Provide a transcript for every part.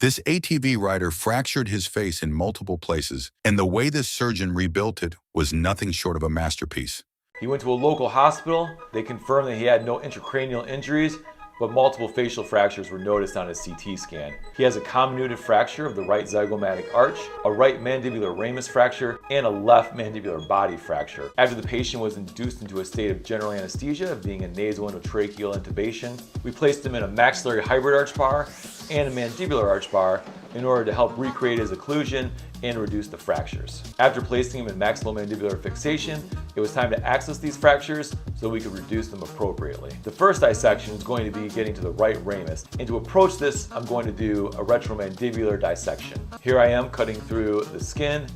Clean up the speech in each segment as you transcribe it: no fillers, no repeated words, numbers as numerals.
This ATV rider fractured his face in multiple places, and the way this surgeon rebuilt it was nothing short of a masterpiece. He went to a local hospital. They confirmed that he had no intracranial injuries, but multiple facial fractures were noticed on his CT scan. He has a comminuted fracture of the right zygomatic arch, a right mandibular ramus fracture, and a left mandibular body fracture. After the patient was induced into a state of general anesthesia, being a nasoendotracheal intubation, we placed him in a maxillary hybrid arch bar and a mandibular arch bar in order to help recreate his occlusion and reduce the fractures. After placing him in maxillomandibular fixation, it was time to access these fractures so we could reduce them appropriately. The first dissection is going to be getting to the right ramus, and to approach this, I'm going to do a retromandibular dissection. Here I am cutting through the skin,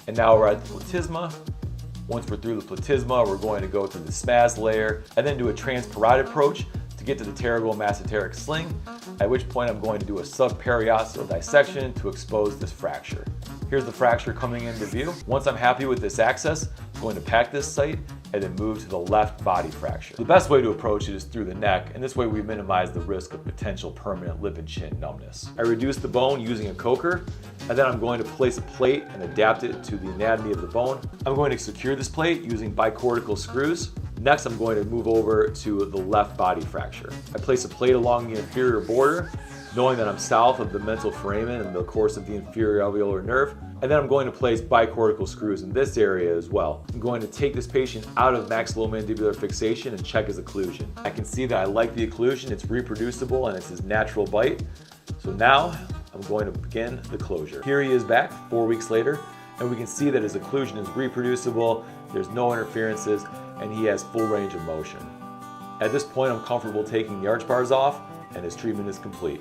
and now we're at the platysma. Once we're through the platysma, we're going to go through the SMAS layer, and then do a transparotid approach to get to the pterygomasseteric sling, at which point I'm going to do a subperiosteal dissection to expose this fracture. Here's the fracture coming into view. Once I'm happy with this access, I'm going to pack this site and then move to the left body fracture. The best way to approach it is through the neck, and this way we minimize the risk of potential permanent lip and chin numbness. I reduce the bone using a coker, and then I'm going to place a plate and adapt it to the anatomy of the bone. I'm going to secure this plate using bicortical screws. Next, I'm going to move over to the left body fracture. I place a plate along the inferior border, knowing that I'm south of the mental foramen and the course of the inferior alveolar nerve. And then I'm going to place bicortical screws in this area as well. I'm going to take this patient out of maxillomandibular fixation and check his occlusion. I can see that I like the occlusion, it's reproducible and it's his natural bite. So now I'm going to begin the closure. Here he is back 4 weeks later, and we can see that his occlusion is reproducible, there's no interferences, and he has full range of motion. At this point, I'm comfortable taking the arch bars off, and his treatment is complete.